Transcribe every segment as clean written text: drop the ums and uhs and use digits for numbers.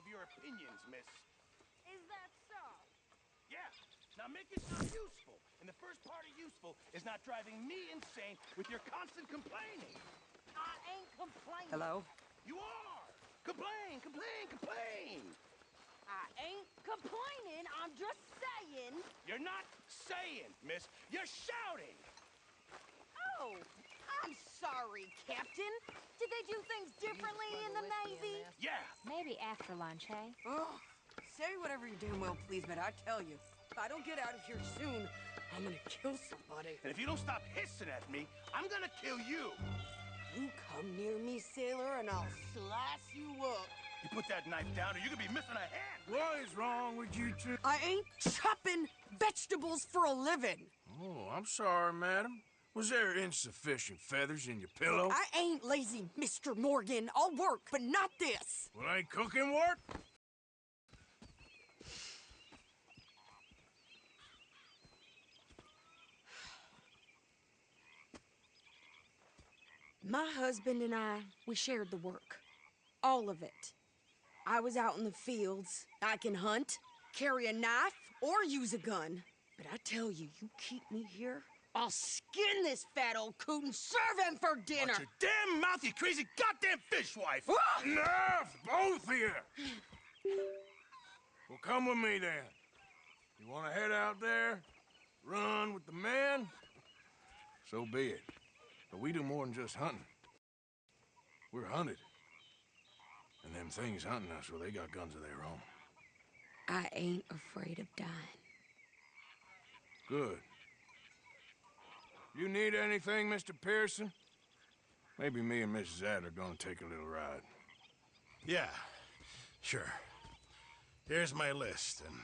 of your opinions, miss. Is that so? Yeah. Now make yourself useful. And the first part of useful is not driving me insane with your constant complaining. I ain't complaining. Hello? You are! Complain, complain, complain! I ain't complaining. I'm just saying. You're not saying, miss. You're shouting! Oh, I'm sorry, Captain. Did they do things differently in the Navy? Yeah! Maybe after lunch, hey? Ugh. Say whatever you damn well please, but I tell you, if I don't get out of here soon, I'm gonna kill somebody. And if you don't stop hissing at me, I'm gonna kill you! You come near me, sailor, and I'll slice you up. You put that knife down or you could be missing a hand! What is wrong with you two? I ain't chopping vegetables for a living. Oh, I'm sorry, madam. Was there insufficient feathers in your pillow? I ain't lazy, Mr. Morgan. I'll work, but not this. Well, ain't cooking work? My husband and I, we shared the work. All of it. I was out in the fields. I can hunt, carry a knife, or use a gun. But I tell you, you keep me here, I'll skin this fat old coot and serve him for dinner. Watch your damn mouth, you crazy goddamn fishwife! Ah! Enough, both of you! Well, come with me then. You want to head out there, run with the men? So be it. But we do more than just hunting. We're hunted. And them things hunting us, well, they got guns of their own. I ain't afraid of dying. Good. You need anything, Mr. Pearson? Maybe me and Mrs. Ad are gonna take a little ride. Yeah, sure. Here's my list, and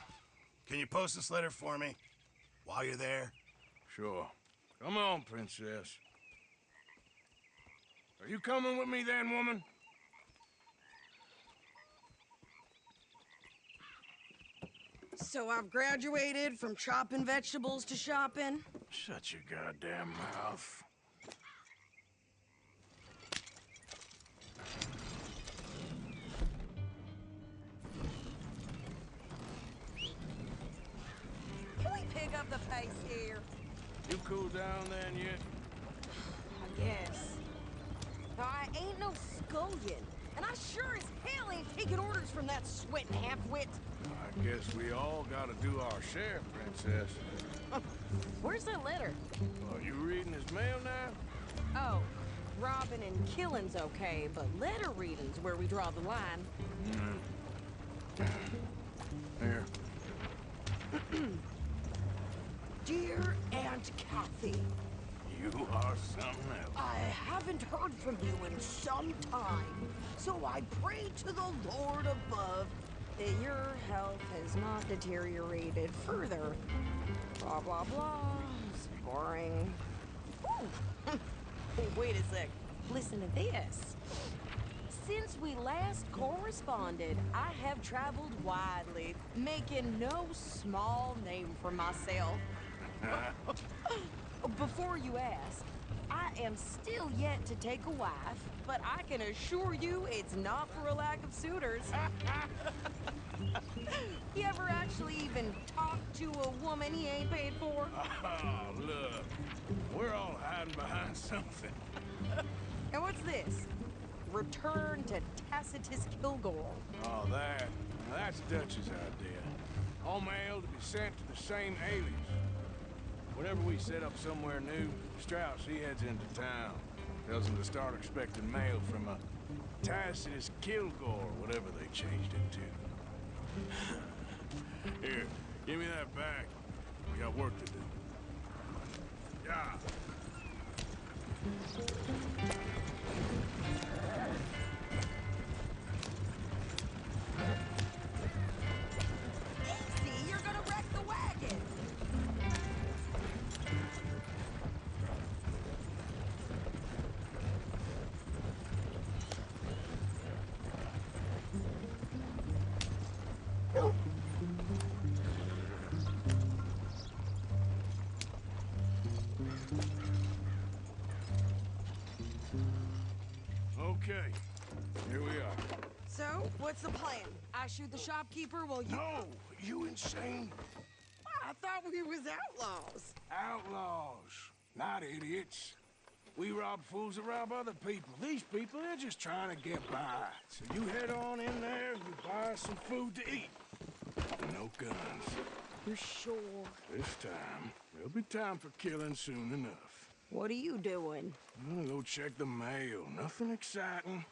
can you post this letter for me while you're there? Sure. Come on, Princess. Are you coming with me then, woman? So I've graduated from chopping vegetables to shopping. Shut your goddamn mouth. Can we pick up the pace here? You cool down then yet? I guess. Now, I ain't no scullion, and I sure as hell ain't taking orders from that sweating half-wit. I guess we all gotta do our share, Princess. Where's that letter? Are you reading his mail now? Oh, robbing and killing's okay, but letter reading's where we draw the line. Here. Dear Aunt Kathy, You are something else. I haven't heard from you in some time, so I pray to the Lord above that your health has not deteriorated further. Blah, blah, blah. It's boring. Ooh. Hey, wait a sec. Listen to this. Since we last corresponded, I have traveled widely, making no small name for myself. Before you ask, I am still yet to take a wife, but I can assure you it's not for a lack of suitors. You ever actually even talk to a woman he ain't paid for? Oh, look. We're all hiding behind something. And what's this? Return to Tacitus Kilgore. Oh, that's Dutch's idea. All mail to be sent to the same alias. Whenever we set up somewhere new, Strauss, he heads into town. Tells them to start expecting mail from a Tacitus Kilgore, whatever they changed it to. Here, give me that back. We got work to do. Yeah. Easy, you're gonna wreck the wagon. Okay, here we are. So, what's the plan? I shoot the shopkeeper while you... No! You insane? I thought we was outlaws. Outlaws, not idiots. We rob fools that rob other people. These people, they're just trying to get by. So you head on in there, you buy some food to eat. No guns. You're sure? This time, there'll be time for killing soon enough. What are you doing? I'm gonna go check the mail. Nothing exciting.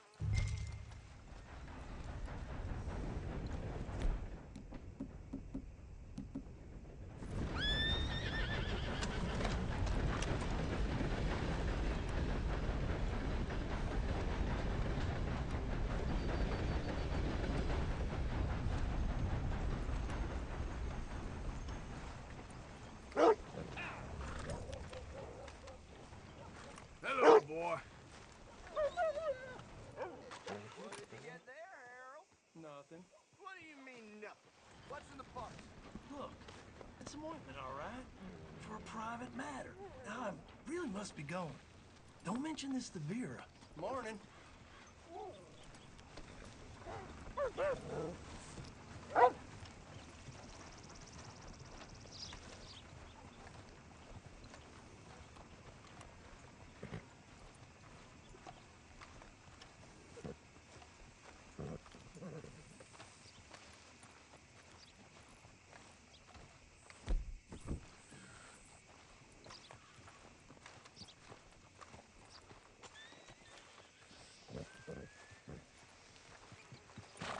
Hello, boy. Nothing. What do you mean, nothing? What's in the box? Look, it's some ointment, all right? For a private matter. Now, I really must be going. Don't mention this to Vera. Morning.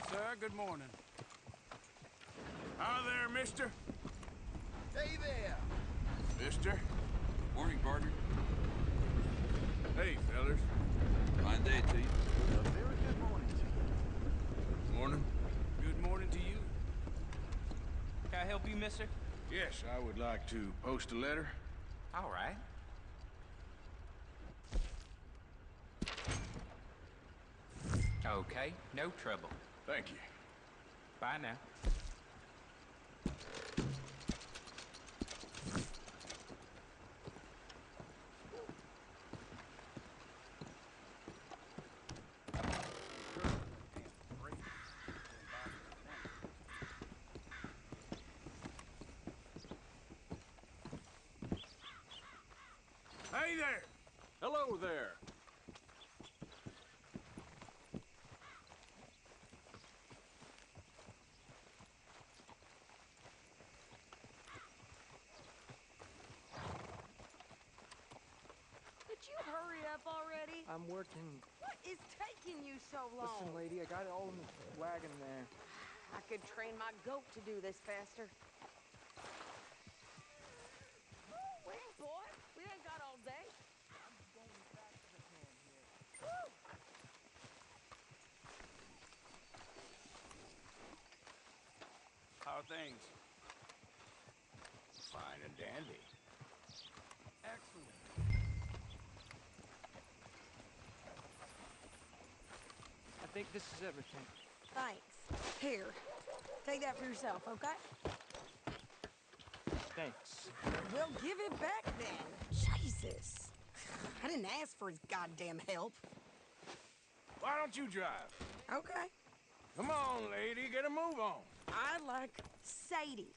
Sir, good morning. Hi there, mister. Hey there. Mister. Morning, partner. Hey, fellas. Fine day to you. A very good morning to you. Morning. Good morning to you. Can I help you, mister? Yes, I would like to post a letter. All right. Okay, no trouble. Thank you. Bye now. Hey there! Hello there. Could you hurry up already? I'm working. What is taking you so long? Listen, lady, I got it all in the wagon there. I could train my goat to do this faster. Wait, boy. We ain't got all day. How are things? Fine and dandy. Excellent. I think this is everything. Thanks. Here, take that for yourself, okay? Thanks. Well, give it back then. Jesus. I didn't ask for his goddamn help. Why don't you drive? Okay. Come on, lady, get a move on. I like Sadie,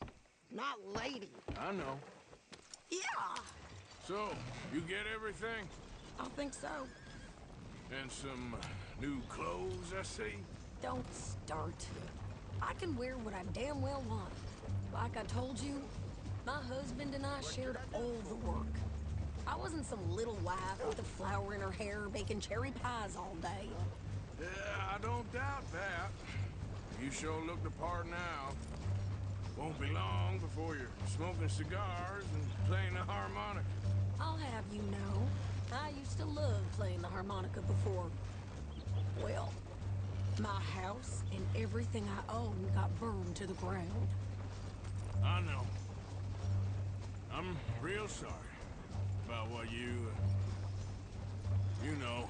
not lady. I know. Yeah, So, you get everything? I think so. And some new clothes, I see? Don't start. I can wear what I damn well want. Like I told you, my husband and I shared all the work. I wasn't some little wife with a flower in her hair baking cherry pies all day. Yeah, I don't doubt that. You sure look the part now. Won't be long before you're smoking cigars and playing the harmonica. I'll have you know, I used to love playing the harmonica before. Well, my house and everything I own got burned to the ground. I know. I'm real sorry about what you know.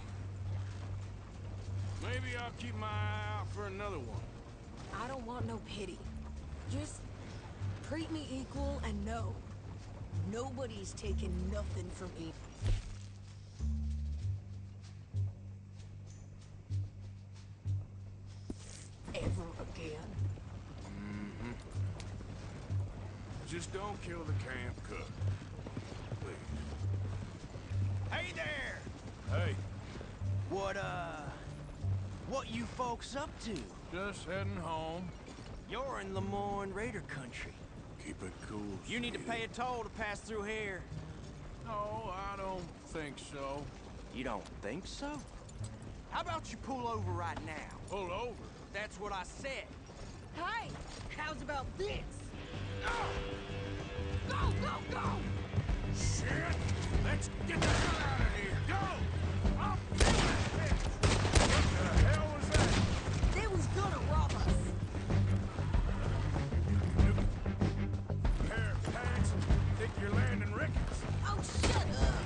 Maybe I'll keep my eye out for another one. I don't want no pity. Just treat me equal and know nobody's taking nothing from me. just don't kill the camp cook. Please. Hey there! Hey, What you folks up to? just heading home. You're in Lemoyne Raider country. Keep it cool. You need to sweetie. pay a toll to pass through here. No, I don't think so. You don't think so? How about you pull over right now? Pull over. That's what I said. Hey, how's about this? Go, go, go! Shit! Let's get the hell out of here! Go! I'll kill that bitch! What the hell was that? They was gonna rob us. Pair of pants? Think you're landing Ricketts? Oh, shut up!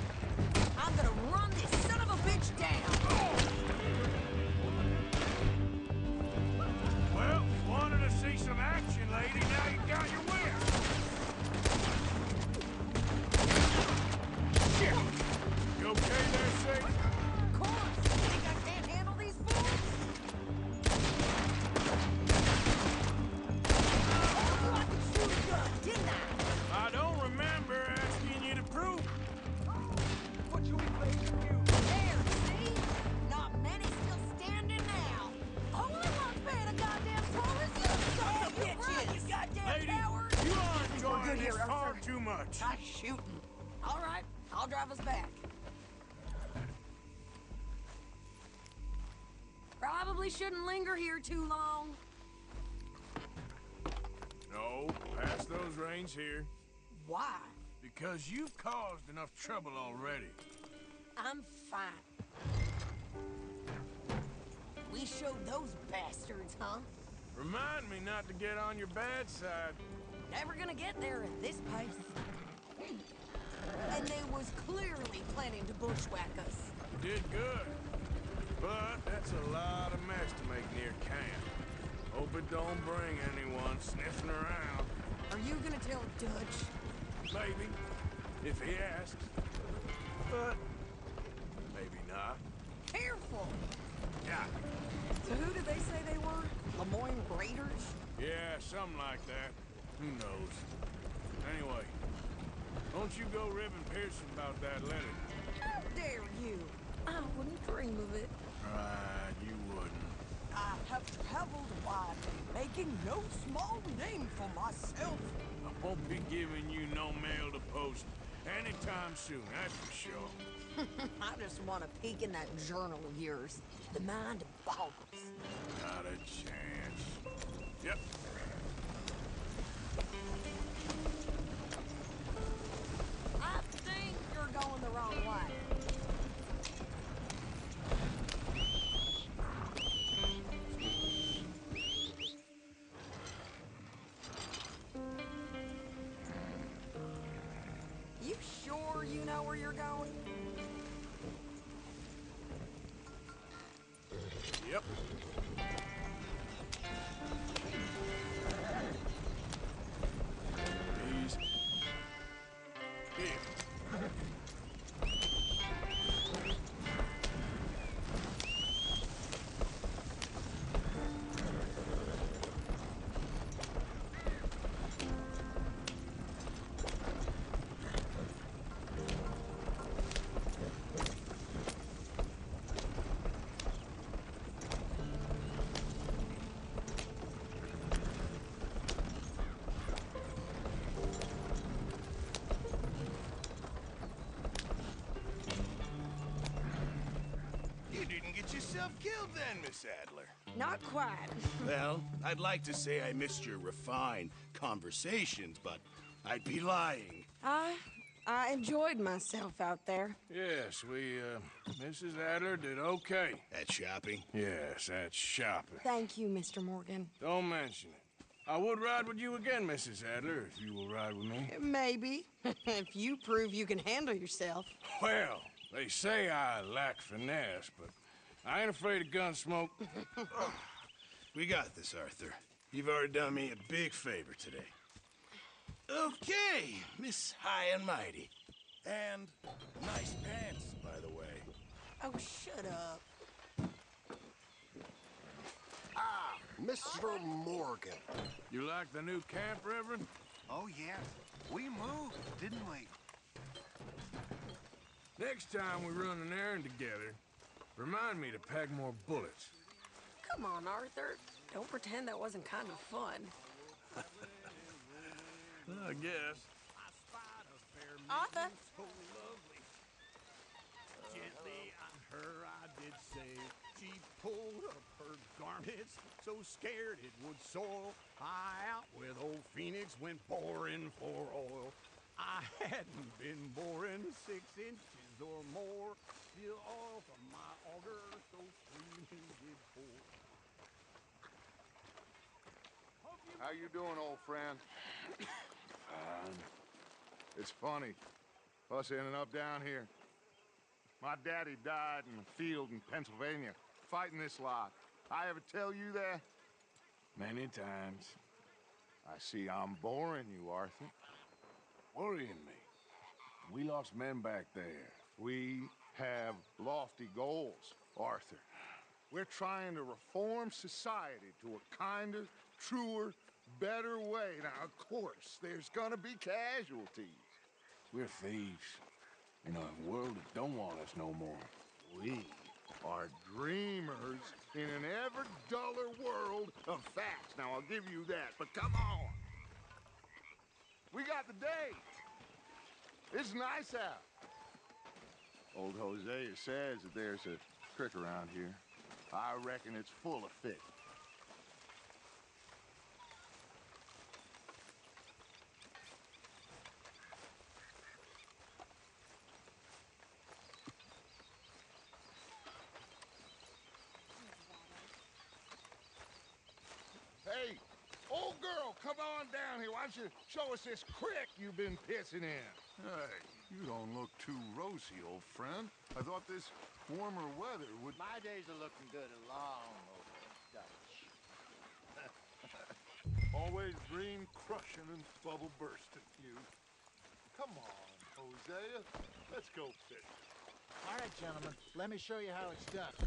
I'm gonna run this son of a bitch down! Well, wanted to see some action, lady. Now you got your wish. Shit! You okay there, Sadie? Of course! You think I can't handle these fools? Oh, I could shoot a gun, didn't I? I don't remember asking you to prove it. What you be playing you? There, see? Not many still standing now. Only one's paying a goddamn toll is you, son of a bitches! You goddamn Lady, coward! you are We're enjoying good this here, far Arthur. too much. I'm shooting. All right, I'll drive us back. Probably shouldn't linger here too long. No, pass those reins here. Why? Because you've caused enough trouble already. I'm fine. We showed those bastards, huh? Remind me not to get on your bad side. Never gonna get there at this pace. And they was clearly planning to bushwhack us. You did good. But that's a lot of mess to make near camp. Hope it don't bring anyone sniffing around. Are you gonna tell Dutch? Maybe, if he asks. But maybe not. Careful! Yeah, So who did they say they were? Lemoyne Raiders? yeah, something like that. Who knows? Anyway, don't you go ribbing Pearson about that letter. How dare you? I wouldn't dream of it. Right, you wouldn't. I have traveled widely, making no small name for myself. I won't be giving you no mail to post anytime soon, that's for sure. I just want to peek in that journal of yours. The mind boggles. Not a chance. Yep. I think you're going the wrong way. You sure you know where you're going? Yep. Please. Here. You didn't get yourself killed then, Miss Adler. Not quite. Well, I'd like to say I missed your refined conversations, but I'd be lying. I enjoyed myself out there. Yes, Mrs. Adler did okay. At shopping? Yes, that's shopping. Thank you, Mr. Morgan. Don't mention it. I would ride with you again, Mrs. Adler, if you will ride with me. Maybe. If you prove you can handle yourself. Well, they say I lack finesse, but I ain't afraid of gunsmoke. We got this, Arthur. You've already done me a big favor today. Okay, Miss High and Mighty. And nice pants, by the way. Oh, shut up. Mr. Morgan. You like the new camp, Reverend? Oh, yes. We moved, didn't we? Next time we run an errand together, remind me to pack more bullets. Come on, Arthur. Don't pretend that wasn't kind of fun. I guess. Arthur. Gently on her I did say, she pulled up her garments, so scared it would soil. I out with old Phoenix went boring for oil. I hadn't been boring 6 inches or more, till oil from my auger so freely did pour. How you doing, old friend? Fine. It's funny, us ending up down here. My daddy died in the field in Pennsylvania, fighting this lot. I ever tell you that? Many times. I see I'm boring you, Arthur. Worrying me. We lost men back there. We have lofty goals, Arthur. We're trying to reform society to a kinder, truer, better way. Now, of course, there's gonna be casualties. We're thieves. In a world that don't want us no more. We are dreamers in an ever duller world of facts. Now, I'll give you that, but come on. We got the day. It's nice out. Old Hosea says that there's a creek around here. I reckon it's full of fish. Hey, old girl, come on down here. Why don't you show us this creek you've been pissing in? Hey, you don't look too rosy, old friend. I thought this warmer weather would... My days are looking good along over Dutch. Always green crushing and bubble bursting, you. Come on, Hosea. Let's go fishing. All right, gentlemen. Let me show you how it's done.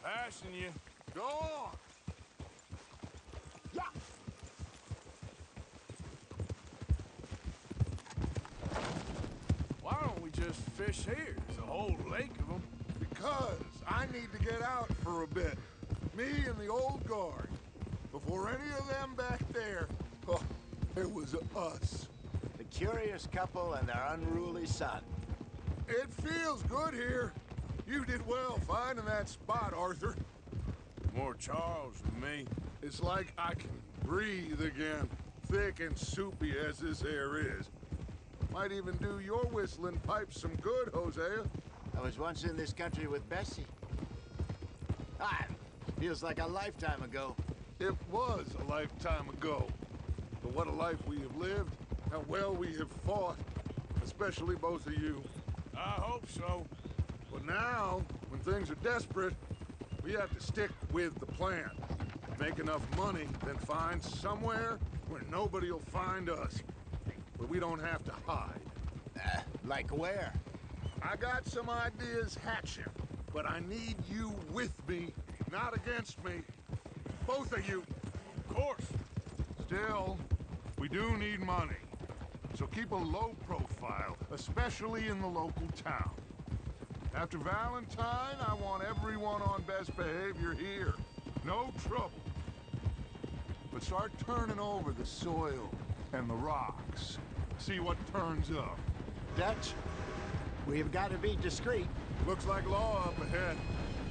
Passing you. Go on. Yeah. Why don't we just fish here? There's a whole lake of them. Because I need to get out for a bit. Me and the old guard. Before any of them back there, oh, it was us. The curious couple and their unruly son. It feels good here. You did well finding that spot, Arthur. More Charles than me. It's like I can breathe again, thick and soupy as this air is. Might even do your whistling pipes some good, Hosea. I was once in this country with Bessie. Ah, feels like a lifetime ago. It was a lifetime ago. But what a life we have lived, how well we have fought, especially both of you. I hope so. But now, when things are desperate, we have to stick with the plan. Make enough money, then find somewhere where nobody will find us. Where we don't have to hide. Like where? I got some ideas hatching, but I need you with me, not against me. Both of you. Of course. Still, we do need money. So keep a low profile, especially in the local town. After Valentine, I want everyone on best behavior here. No trouble. But start turning over the soil and the rocks. See what turns up. Dutch, we've got to be discreet. Looks like law up ahead.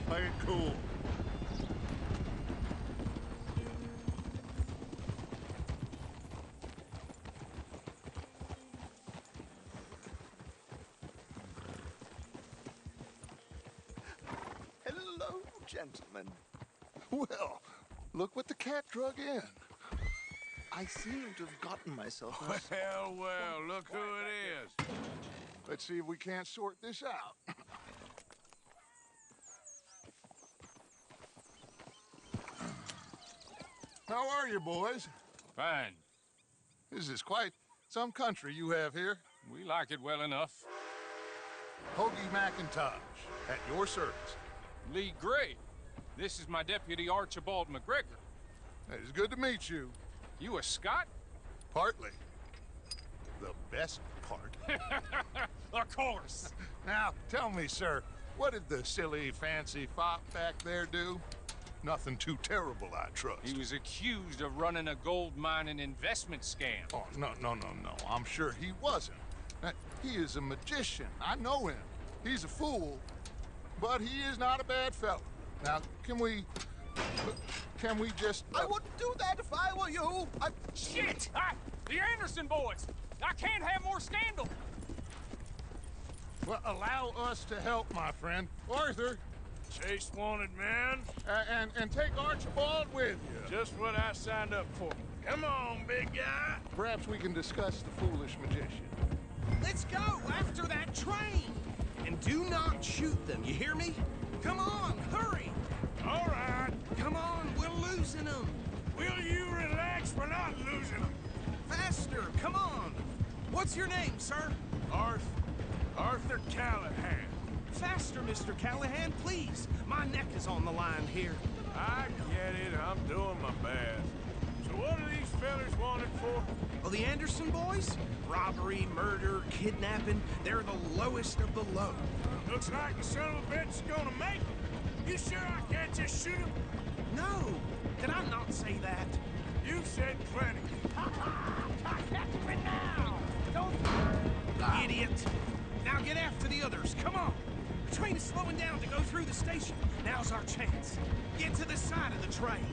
Play it cool. Hello, gentlemen. Well, look what the cat drug in. I seem to have gotten myself... Well, well, look who it is. Let's see if we can't sort this out. How are you, boys? Fine. This is quite some country you have here. We like it well enough. Hoagie McIntosh, at your service. Lee Gray. This is my deputy, Archibald McGregor. It's good to meet you. You a Scot? Partly. The best part. Of course. Now, tell me, sir, what did the silly, fancy fop back there do? Nothing too terrible, I trust. He was accused of running a gold mining investment scam. Oh, no. I'm sure he wasn't. He is a magician. I know him. He's a fool, but he is not a bad fellow. Now, can we just... I wouldn't do that if I were you. Shit! The Anderson boys! I can't have more scandal! Well, allow us to help, my friend. Arthur. Chase wanted man. And take Archibald with you. Just what I signed up for. Come on, big guy. Perhaps we can discuss the foolish magician. Let's go after that train. And do not shoot them, you hear me? Come on, hurry. All right. Come on, we're losing them. Will you relax? We're not losing them. Faster, come on. What's your name, sir? Arthur Callahan. Faster, Mr. Callahan, please. My neck is on the line here. I get it. I'm doing my best. So what are these fellas wanted for? Well, the Anderson boys? Robbery, murder, kidnapping. They're the lowest of the low. Looks like the son of a bitch is gonna make it. You sure I can't just shoot him? No. Did I not say that? You've said plenty. Idiot. Now get after the others. Come on. The train is slowing down to go through the station. Now's our chance. Get to the side of the train.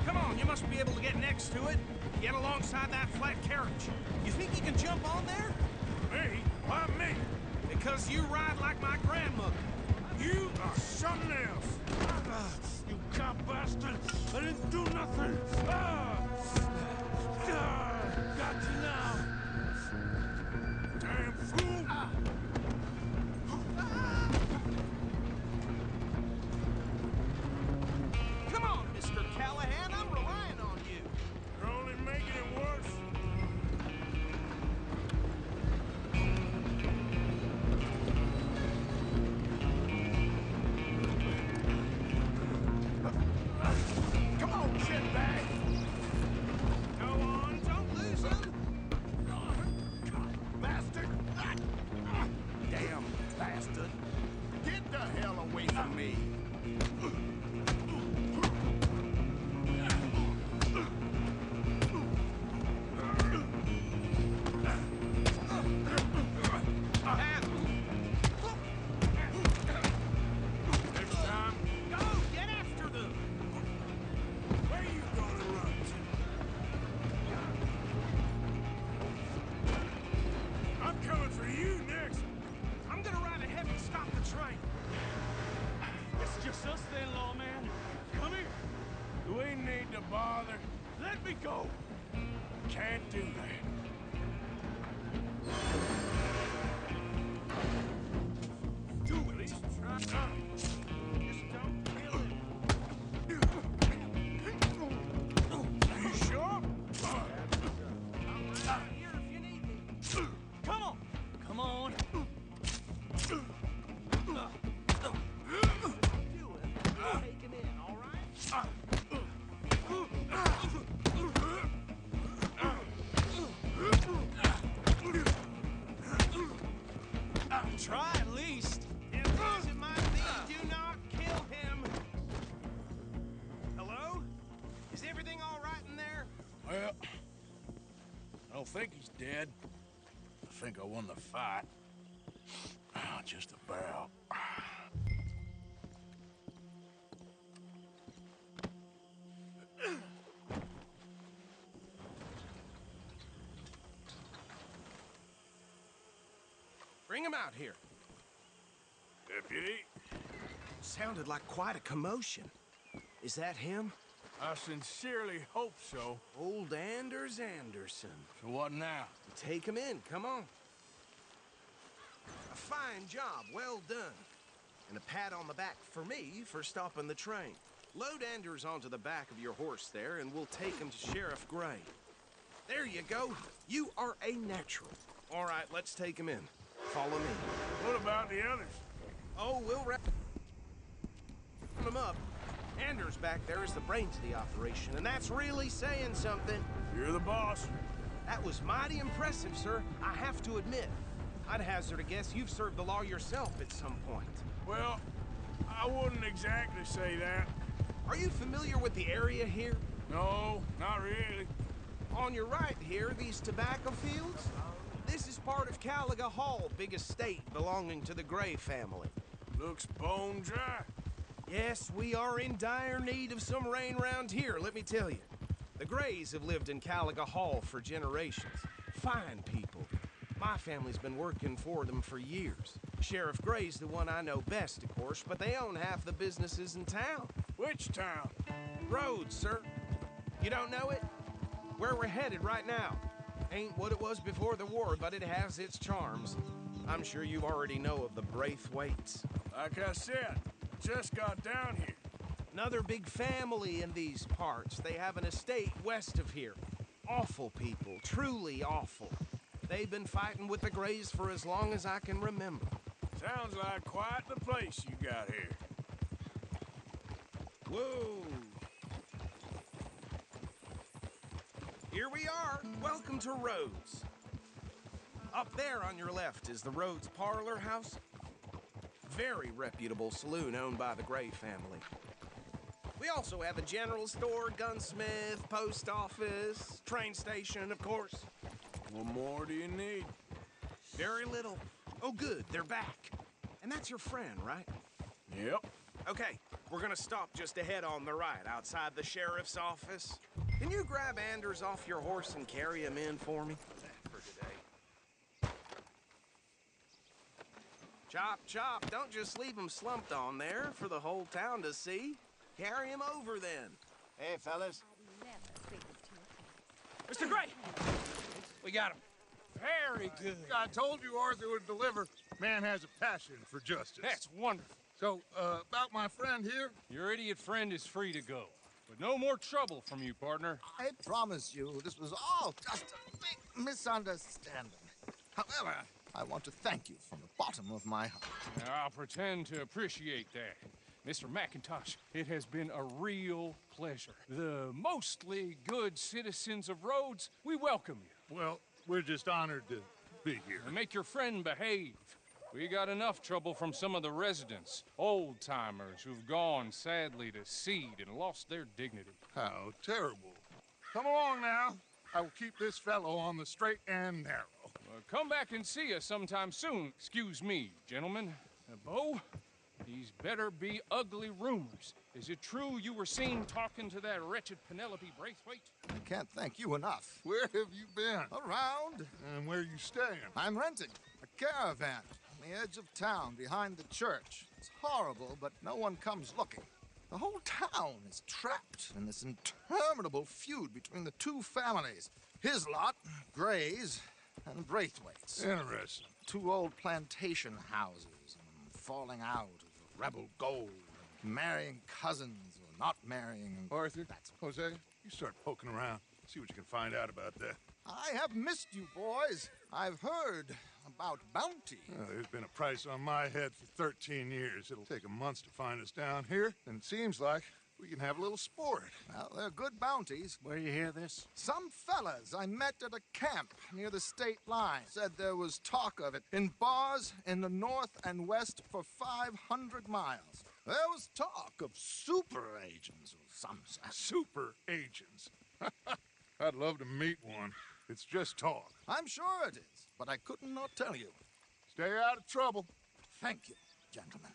Come on, you must be able to get next to it. Get alongside that flat carriage. You think you can jump on there? Me? Why me? Because you ride like my grandmother. You are something else. You cop bastard. I didn't do nothing. Got you now. Damn fool. Come on, Mr. Callahan. I'm relying on you. You're only making it worse. Come on, shitbag. Go on, don't lose him. Bastard. Damn bastard. Get the hell away from me. Next time, Go, get after them. where you gonna run to? I'm coming for you next. I'm gonna ride ahead and stop the train. It's just us then, lawman. Come here. Do we need to bother? Let me go. Can't do that. Do at least try. Just don't kill him. You sure? I'm right here if you need me. Come on. Come on. Do it. Take him in, all right? Try at least. If losing my thing, do not kill him. Hello? Is everything all right in there? Well, I don't think he's dead. I think I won the fight. Just about. Bring him out here. Deputy, Sounded like quite a commotion. Is that him? I sincerely hope so. Old Anders Anderson. So what now? Take him in, come on. A fine job, well done. And a pat on the back for me for stopping the train. Load Anders onto the back of your horse there, and we'll take him to Sheriff Gray. There you go. You are a natural. All right, let's take him in. Follow me. What about the others? Oh, we'll wrap them up. Anders back there is the brains of the operation, and that's really saying something. You're the boss. That was mighty impressive, sir. I have to admit. I'd hazard a guess you've served the law yourself at some point. Well, I wouldn't exactly say that. Are you familiar with the area here? No, not really. On your right here, these tobacco fields? This is part of Caliga Hall, big estate belonging to the Gray family. Looks bone dry. Yes, we are in dire need of some rain round here, let me tell you. The Grays have lived in Caliga Hall for generations. Fine people. My family's been working for them for years. Sheriff Gray's the one I know best, of course, but they own half the businesses in town. Which town? Rhodes, sir. You don't know it? Where we're headed right now. Ain't what it was before the war, but it has its charms. I'm sure you already know of the Braithwaites. Like I said, just got down here. Another big family in these parts. They have an estate west of here. Awful people, truly awful. They've been fighting with the Grays for as long as I can remember. Sounds like quite the place you got here. Whoa! Here we are. Welcome to Rhodes. Up there on your left is the Rhodes Parlor House. Very reputable saloon owned by the Gray family. We also have a general store, gunsmith, post office, train station, of course. What more do you need? Very little. Oh, good, they're back. And that's your friend, right? Yep. Okay, we're gonna stop just ahead on the right, outside the sheriff's office. Can you grab Anders off your horse and carry him in for me? For today. Chop, chop, don't just leave him slumped on there for the whole town to see. Carry him over, then. Hey, fellas. Mr. Gray! We got him. Very good. I told you Arthur would deliver. Man has a passion for justice. That's wonderful. So, about my friend here? Your idiot friend is free to go. But no more trouble from you, partner. I promise you, this was all just a big misunderstanding. However, I want to thank you from the bottom of my heart. Now, I'll pretend to appreciate that. Mr. McIntosh, it has been a real pleasure. The mostly good citizens of Rhodes, we welcome you. Well, we're just honored to be here. And make your friend behave. We got enough trouble from some of the residents, old-timers who've gone, sadly, to seed and lost their dignity. How terrible. Come along now. I will keep this fellow on the straight and narrow. Come back and see us sometime soon. Excuse me, gentlemen. Bo, these better be ugly rumors. Is it true you were seen talking to that wretched Penelope Braithwaite? I can't thank you enough. Where have you been? Around. And where are you staying? I'm renting a caravan on the edge of town behind the church. It's horrible, but no one comes looking. The whole town is trapped in this interminable feud between the two families. His lot, Grays, and Braithwaite's. Interesting. Two old plantation houses, and falling out of the rebel gold, marrying cousins or not marrying. Arthur, Jose, you start poking around. See what you can find out about that. I have missed you, boys. I've heard about bounty. There's been a price on my head for 13 years. It'll take a month to find us down here, and it seems like we can have a little sport. Well, they're good bounties. Where you hear this? Some fellas I met at a camp near the state line said there was talk of it in bars in the north and west for 500 miles. There was talk of super agents or some such. Super agents? I'd love to meet one. It's just talk. I'm sure it is, but I couldn't not tell you. Stay out of trouble. Thank you, gentlemen.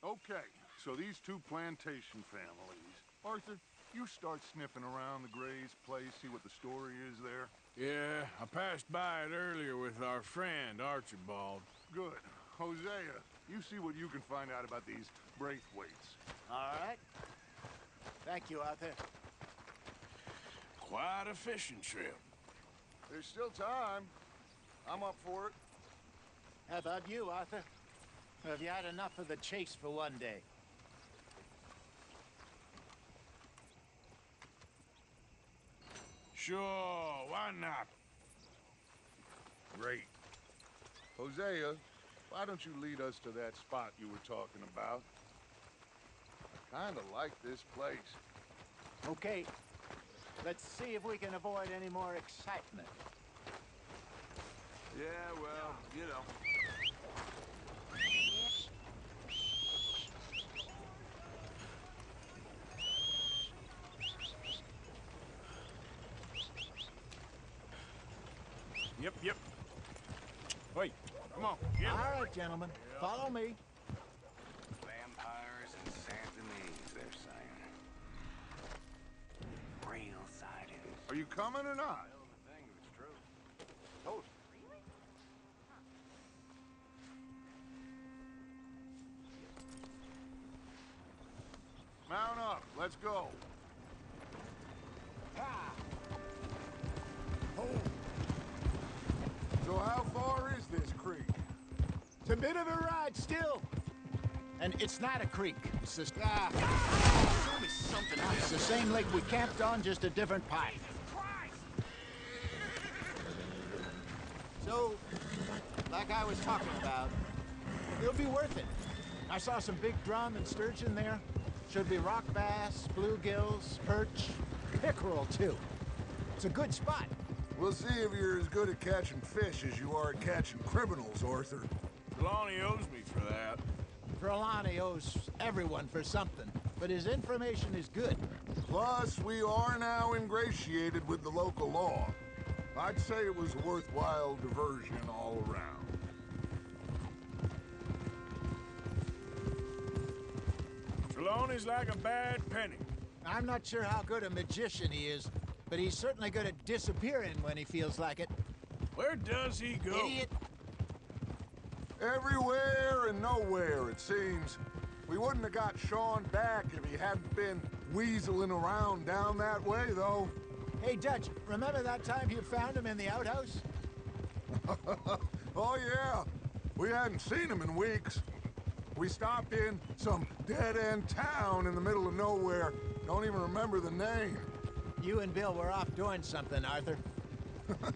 Okay, so these two plantation families. Arthur, you start sniffing around the Gray's place, see what the story is there. Yeah, I passed by it earlier with our friend, Archibald. Good. Hosea, you see what you can find out about these Braithwaites. All right. Thank you, Arthur. Quite a fishing trip. There's still time. I'm up for it. How about you, Arthur? Have you had enough of the chase for one day? Sure, why not? Great. Hosea, why don't you lead us to that spot you were talking about? I kinda like this place. Okay. Let's see if we can avoid any more excitement. Yeah, well, you know. Yep. Wait, come on, get All right, gentlemen. Follow me. Vampires and Saint Denis, they're saying. Real sightings. Are you coming or not? Thing if it's true. Oh, Mount up, let's go. So how far is this creek? it's a bit of a ride still. And it's not a creek. It's just something else. It's the same lake we camped on, just a different pipe. So, like I was talking about, it'll be worth it. I saw some big drum and sturgeon there. Should be rock bass, bluegills, perch, pickerel too. It's a good spot. We'll see if you're as good at catching fish as you are at catching criminals, Arthur. Trelawney owes me for that. Trelawney owes everyone for something, but his information is good. Plus, we are now ingratiated with the local law. I'd say it was a worthwhile diversion all around. Trelawney's like a bad penny. I'm not sure how good a magician he is, but he's certainly good at disappearing when he feels like it. Where does he go? Idiot! Everywhere and nowhere, it seems. We wouldn't have got Sean back if he hadn't been weaseling around down that way, though. Hey, Dutch, remember that time you found him in the outhouse? Oh, yeah. We hadn't seen him in weeks. We stopped in some dead-end town in the middle of nowhere. Don't even remember the name. You and Bill were off doing something, Arthur.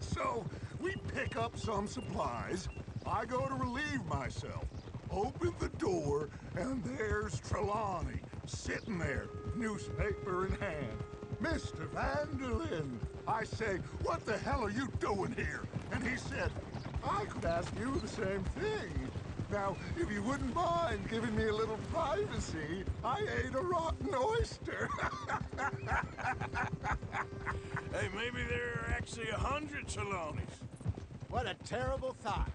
So, we pick up some supplies. I go to relieve myself. Open the door, and there's Trelawney, sitting there, newspaper in hand. Mr. Vanderlyn. I say, what the hell are you doing here? And he said, I could ask you the same thing. Now, if you wouldn't mind giving me a little privacy, I ate a rotten oyster. Hey, maybe there are actually 100 Trelawneys. What a terrible thought.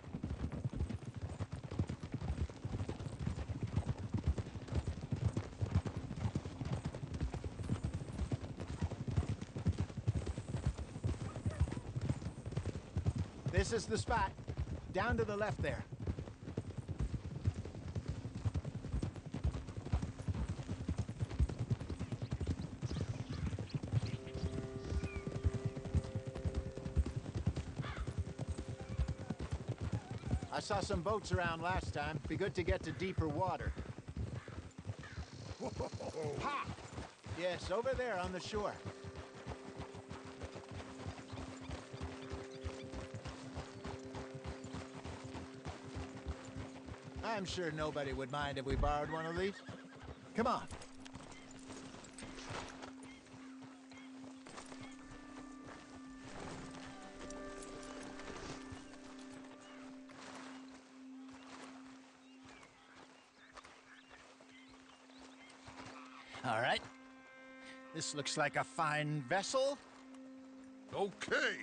This is the spot. Down to the left there. I saw some boats around last time. Be good to get to deeper water. Ha! Yes, over there on the shore. I'm sure nobody would mind if we borrowed one of these. Come on. All right. This looks like a fine vessel. Okay.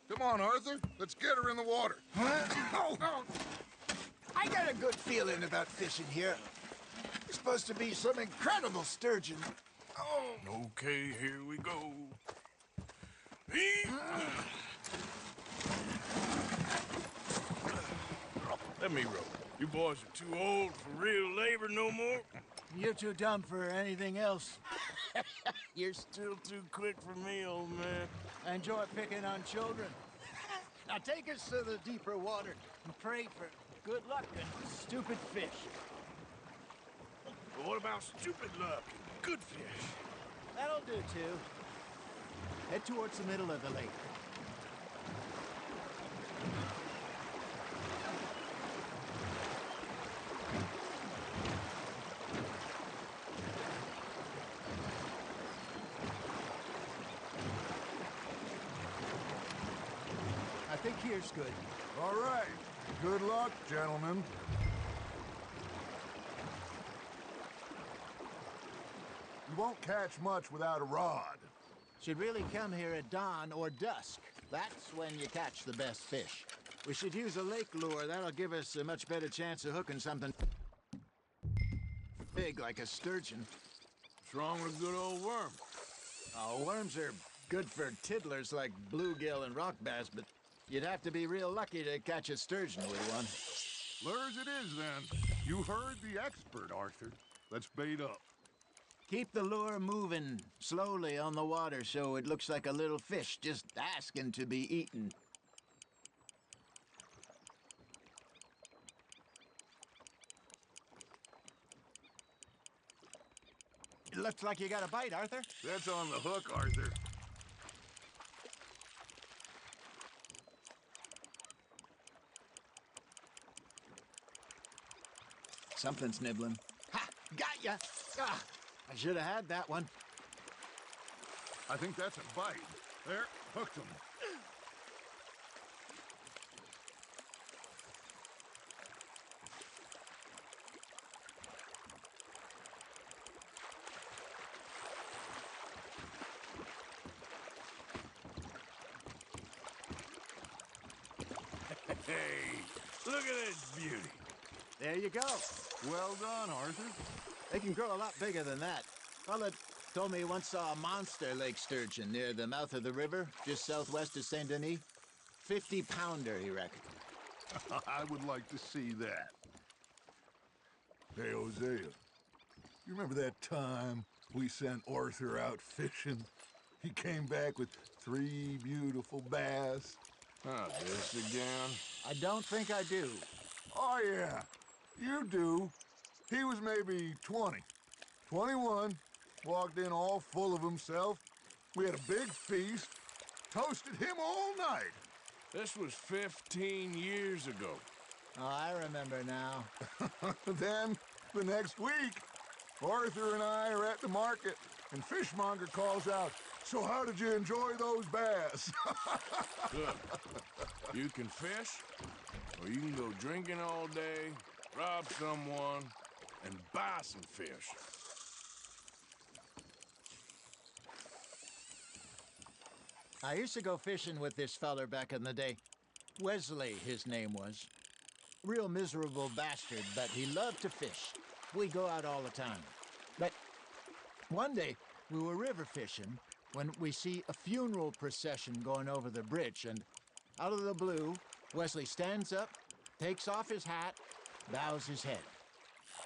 Come on, Arthur. Let's get her in the water. Oh. I got a good feeling about fishing here. It's supposed to be some incredible sturgeon. Oh. Okay, here we go. Let me row. You boys are too old for real labor no more. You're too dumb for anything else. You're still too quick for me, old man. I enjoy picking on children. Now take us to the deeper water and pray for good luck and stupid fish. But what about stupid luck and good fish? That'll do, too. Head towards the middle of the lake. I think here's good. All right. Good luck, gentlemen. You won't catch much without a rod. Should really come here at dawn or dusk. That's when you catch the best fish. We should use a lake lure. That'll give us a much better chance of hooking something big like a sturgeon. What's wrong with a good old worm? Oh, worms are good for tiddlers like bluegill and rock bass, but you'd have to be real lucky to catch a sturgeon with one. Lures it is, then. You heard the expert, Arthur. Let's bait up. Keep the lure moving slowly on the water so it looks like a little fish just asking to be eaten. It looks like you got a bite, Arthur. That's on the hook, Arthur. Something's nibbling. Ha! Got ya! Ah, I should have had that one. I think that's a bite. There, hooked him. Hey, look at this beauty. There you go. Well done, Arthur. They can grow a lot bigger than that. Fella told me he once saw a monster lake sturgeon near the mouth of the river, just southwest of Saint Denis. 50-pounder, he reckoned. I would like to see that. Hey, Hosea, you remember that time we sent Arthur out fishing? He came back with 3 beautiful bass. Oh, this again? I don't think I do. Oh, yeah, you do. He was maybe 20, 21, walked in all full of himself. We had a big feast, toasted him all night. This was 15 years ago. Oh, I remember now. Then, the next week, Arthur and I are at the market, and Fishmonger calls out, "So how did you enjoy those bass?" Look, you can fish, or you can go drinking all day, rob someone, and buy some fish. I used to go fishing with this feller back in the day. Wesley, his name was. Real miserable bastard, but he loved to fish. We'd go out all the time. But one day, we were river fishing when we see a funeral procession going over the bridge, and out of the blue, Wesley stands up, takes off his hat, bows his head.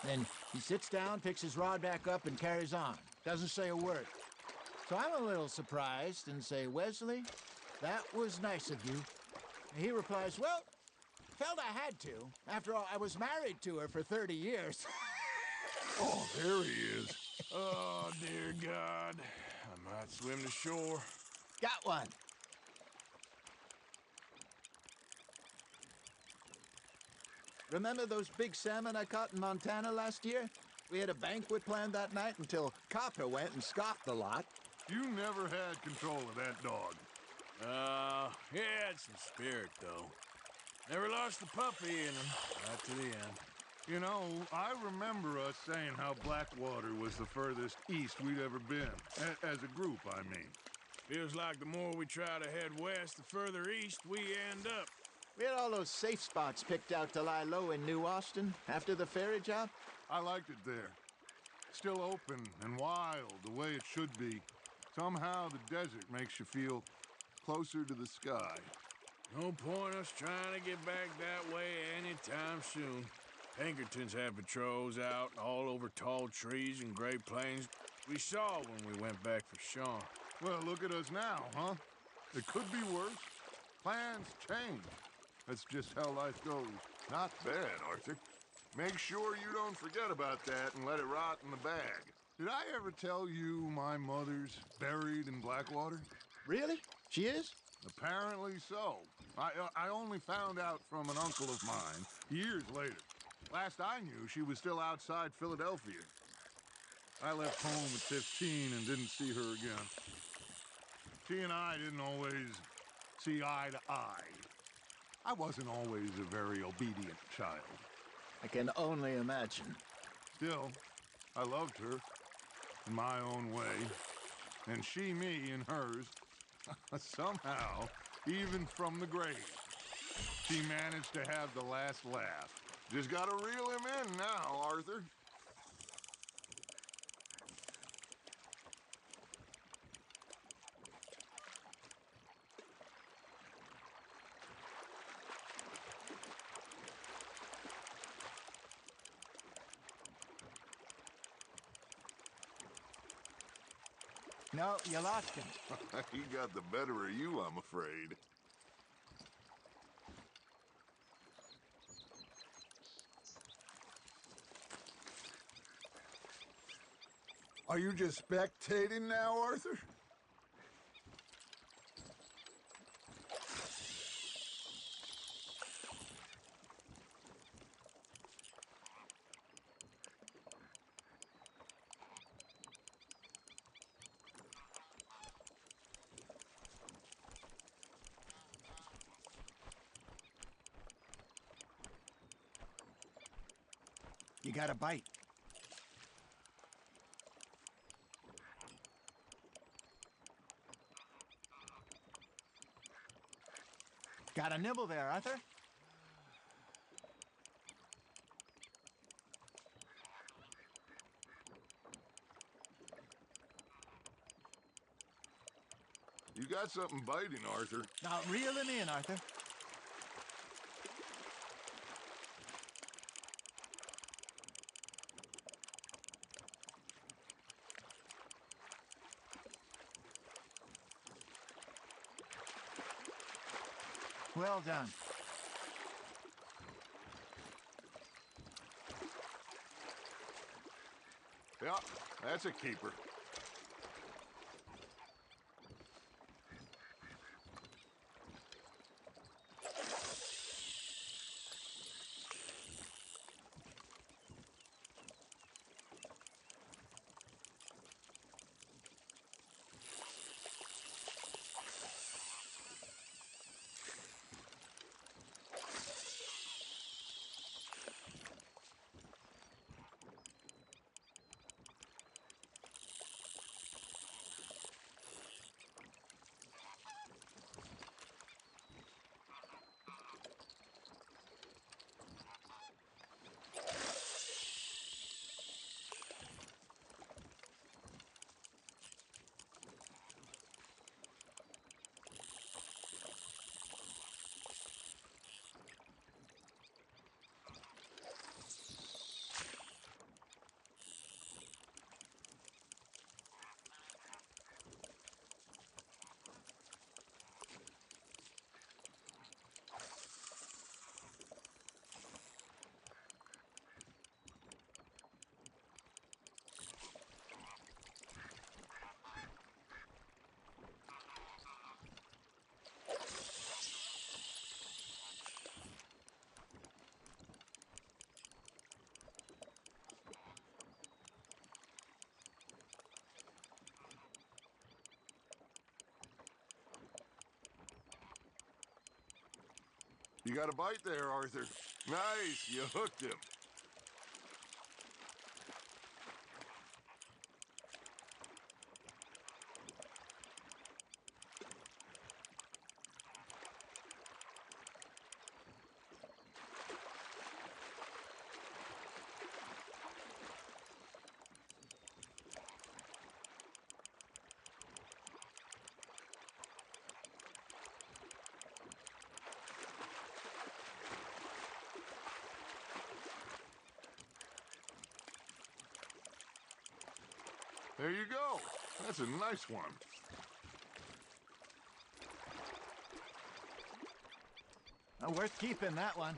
Then he sits down, picks his rod back up, and carries on. Doesn't say a word. So I'm a little surprised and say, "Wesley, that was nice of you." And he replies, "Well, felt I had to. After all, I was married to her for 30 years. Oh, there he is. Oh, dear God. I might swim to shore. Got one. Remember those big salmon I caught in Montana last year? We had a banquet planned that night until Copper went and scoffed the lot. You never had control of that dog. He had some spirit, though. Never lost the puppy in him, right to the end. You know, I remember us saying how Blackwater was the furthest east we'd ever been. As a group, I mean. Feels like the more we try to head west, the further east we end up. We had all those safe spots picked out to lie low in New Austin after the ferry job. I liked it there. Still open and wild, the way it should be. Somehow the desert makes you feel closer to the sky. No point us trying to get back that way anytime soon. Pinkertons have patrols out all over tall trees and Great Plains. We saw when we went back for Sean. Well, look at us now, huh? It could be worse. Plans change. That's just how life goes. Not bad, Arthur. Make sure you don't forget about that and let it rot in the bag. Did I ever tell you my mother's buried in Blackwater? Really? She is? Apparently so. I only found out from an uncle of mine years later. Last I knew, she was still outside Philadelphia. I left home at 15 and didn't see her again. She and I didn't always see eye to eye. I wasn't always a very obedient child. I can only imagine. Still, I loved her in my own way, and she me in hers. Somehow, even from the grave, she managed to have the last laugh. Just gotta reel him in now, Arthur. No, you lost him. He got the better of you, I'm afraid. Are you just spectating now, Arthur? You got a bite. Got a nibble there, Arthur? You got something biting, Arthur. Now reel him in, Arthur. Well done. Yeah, that's a keeper. You got a bite there, Arthur. Nice, you hooked him. There you go. That's a nice one. Worth keeping, that one.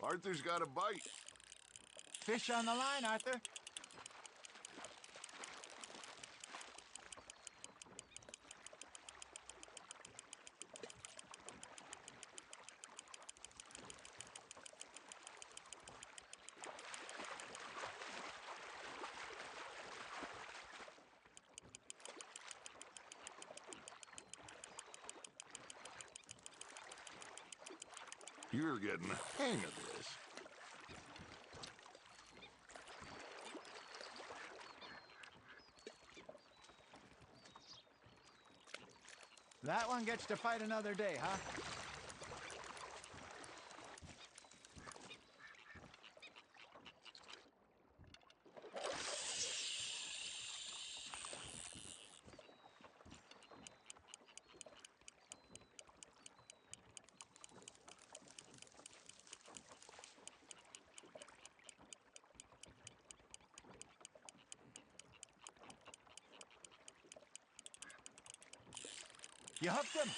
Arthur's got a bite. Fish on the line, Arthur. You're getting the hang of this. That one gets to fight another day, huh? You hooked him.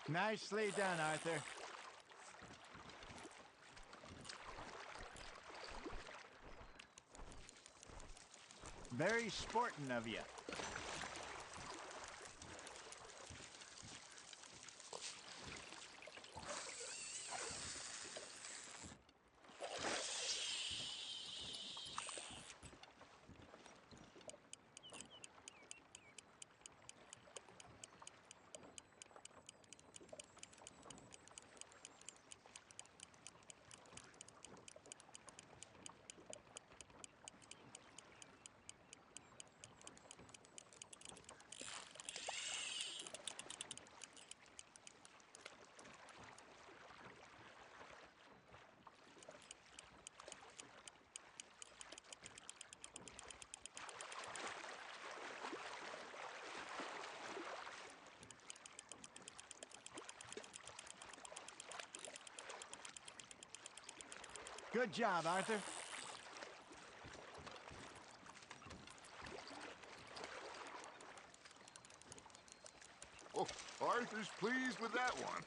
Nicely done, Arthur. Very sporting of you. Good job, Arthur. Oh, Arthur's pleased with that one.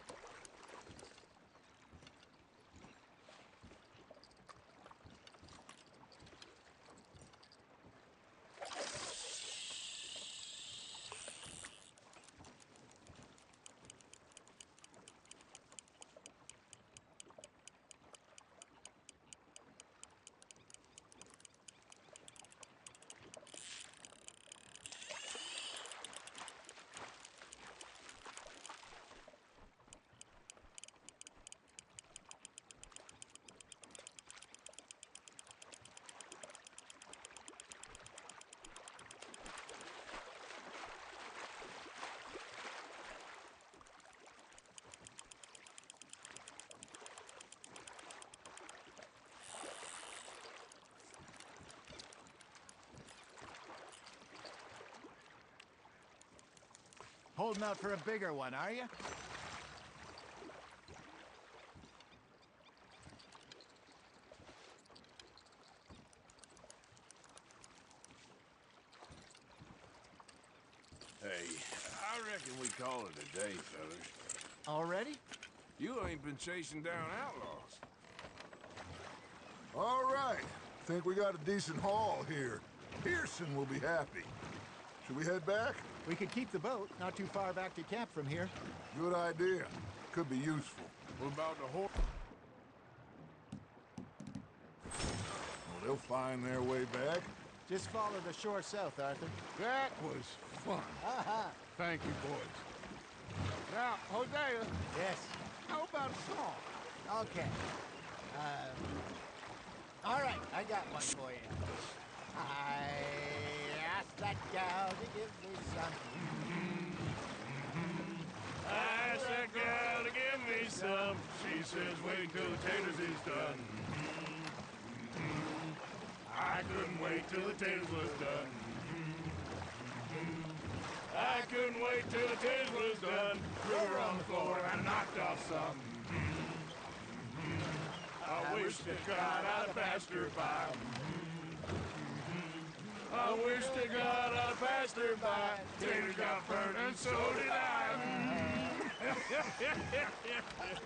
Holding out for a bigger one, are you? Hey, I reckon we call it a day, fellas. Already? You ain't been chasing down outlaws. All right. Think we got a decent haul here. Pearson will be happy. Should we head back? We could keep the boat, not too far back to camp from here. Good idea. Could be useful. What about the horse? Well, they'll find their way back. Just follow the shore south, Arthur. That was fun. Thank you, boys. Now, Hosea. Yes? How about a song? Okay. All right, I got one for you. I asked that gal to give me some. I asked that gal to give me some. She says, wait till the taters is done. I couldn't wait till the taters was done. I couldn't wait till the taste was done. Threw her on the floor and I knocked off some. I wish to God I'd passed her by. I wish to God I'd passed her by. Taters got burnt and so did I.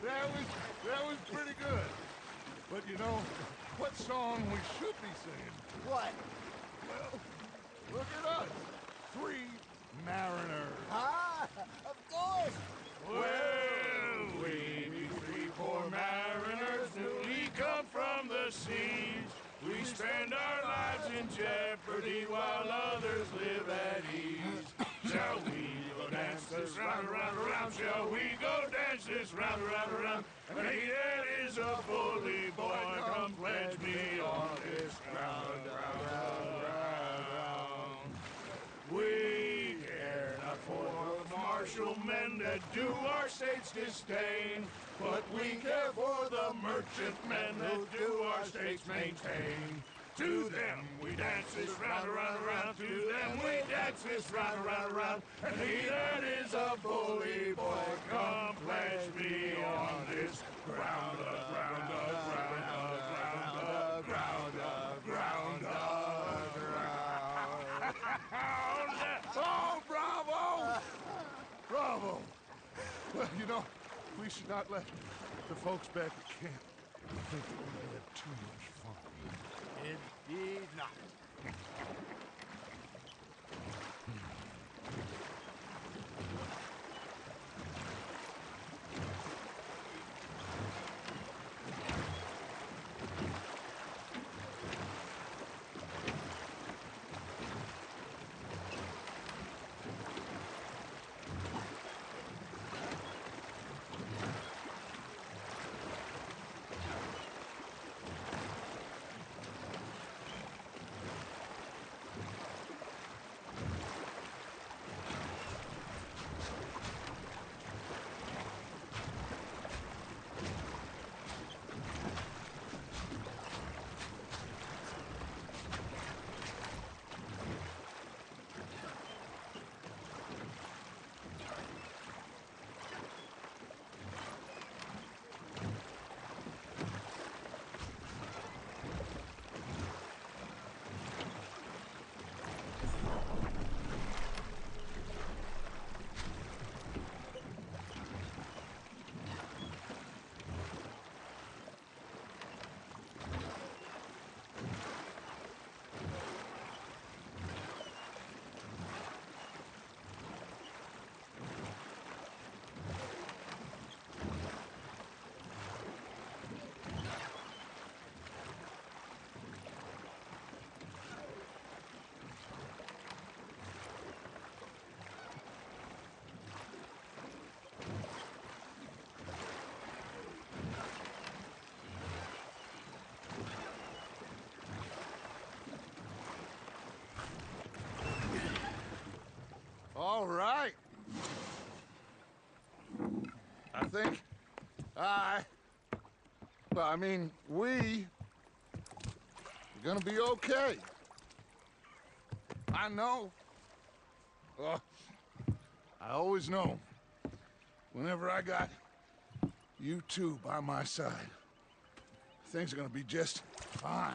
That was pretty good. But you know, what song we should be singing? What? Well, look at us. 3 mariners. Ah, of course. Well, we be 3 poor mariners, newly come from the seas. We spend our lives in jeopardy while others live at ease. Shall we go dance this round, around, around? Shall we go dance this round, around, around? And he that is a bully boy, come pledge me on this ground, ground. We care not for the martial men that do our state's disdain, but we care for the merchant men that do our state's maintain. To them we dance this round, around, around. To them we dance this round, around, around. And he that is a bully boy, come pledge me on this ground, ground, ground, ground, ground, ground. Oh, bravo! Bravo! Well, you know, we should not let the folks back at camp think that we had too much fun. Indeed not. All right. I think we are gonna be okay. I know. I always know. Whenever I got you two by my side, things are gonna be just fine.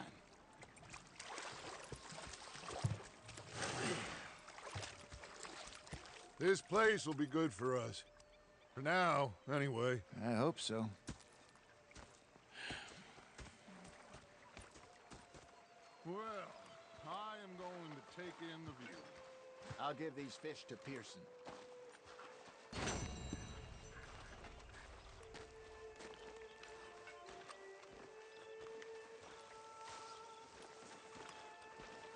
This place will be good for us. For now, anyway. I hope so. Well, I am going to take in the view. I'll give these fish to Pearson.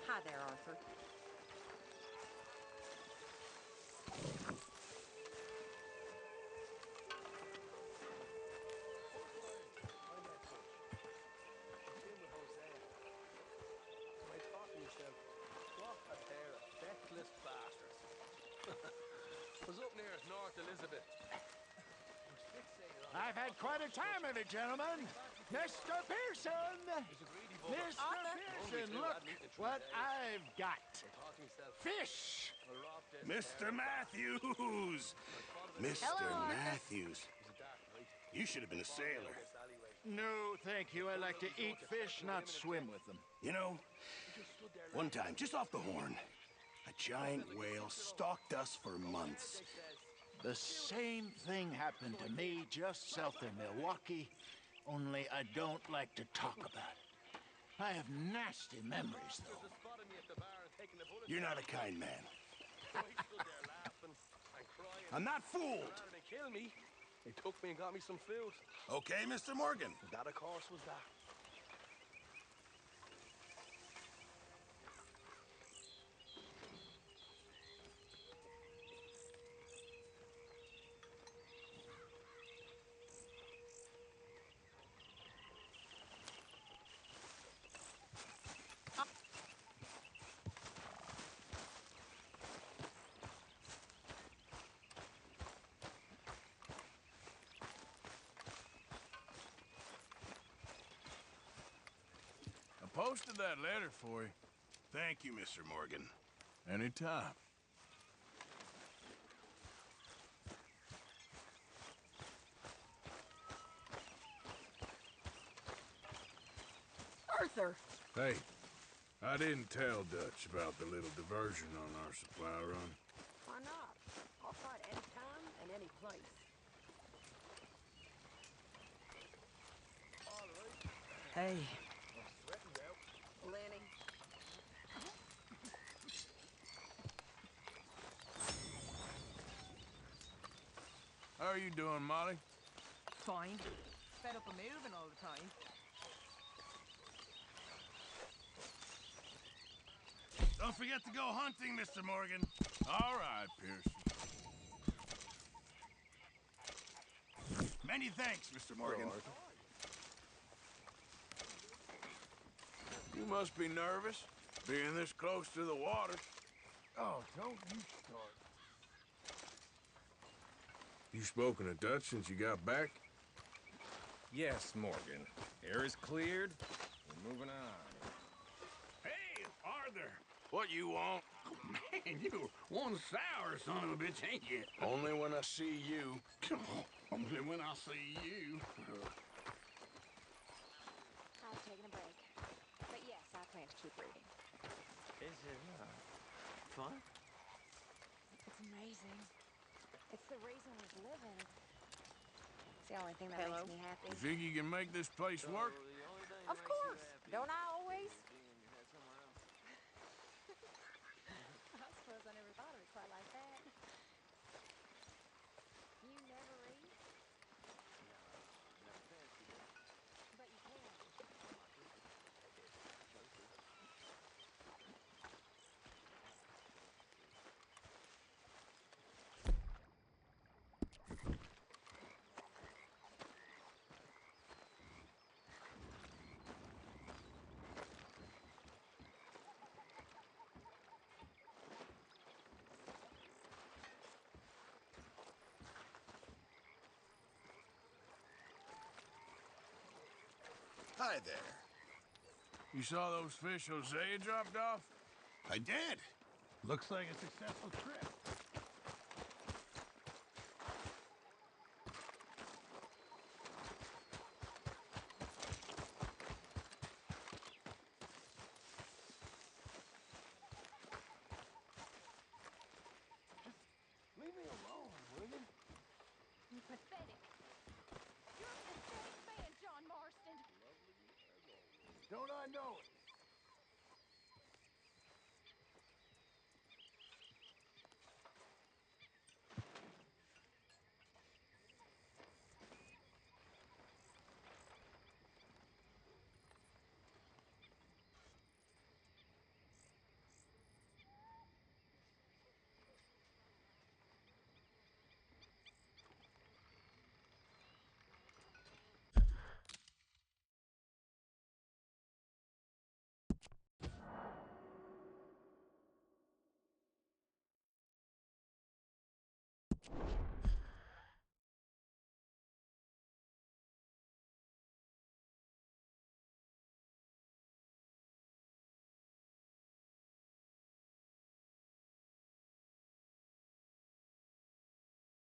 Hi there, Arthur. Was up near North Elizabeth. I've had quite a time of it, gentlemen. Mr. Pearson! Mr. Pearson, look what I've got. Fish! Mr. Matthews! Mr. Hello, Arthur. Matthews. You should have been a sailor. No, thank you. I like to eat fish, not swim with them. You know, one time, just off the Horn, a giant whale stalked us for months. The same thing happened to me just south of Milwaukee, only I don't like to talk about it. I have nasty memories, though. You're not a kind man. I'm not fooled. Kill me. He took me and got me some food. Okay, Mr. Morgan. That, of course, was that. I posted that letter for you. Thank you, Mr. Morgan. Anytime. Arthur! Hey, I didn't tell Dutch about the little diversion on our supply run. Why not? I'll fight any time and any place. Hey. Lenny. How are you doing, Molly? Fine. Fed up of moving all the time. Don't forget to go hunting, Mr. Morgan. All right, Pearson. Many thanks, Mr. Morgan. You must be nervous, being this close to the water. Oh, don't you start. You spoken to Dutch since you got back? Yes, Morgan. Air is cleared. We're moving on. Hey, Arthur. What you want? Oh, man, you're one sour son of a bitch, ain't you? Only when I see you. Only when I see you. I was taking a break. But yes, I plan to keep reading. Is it, fun? It's amazing. It's the reason we're living. It's the only thing that makes me happy. You think you can make this place work? Of course. Don't I always? I suppose I never thought of it quite like that. You never read? But you can. Hi there. You saw those fish Hosea dropped off? I did. Looks like a successful trip. Leave me alone, will you? You pathetic. You're a pathetic man, John Marston. Don't I know it?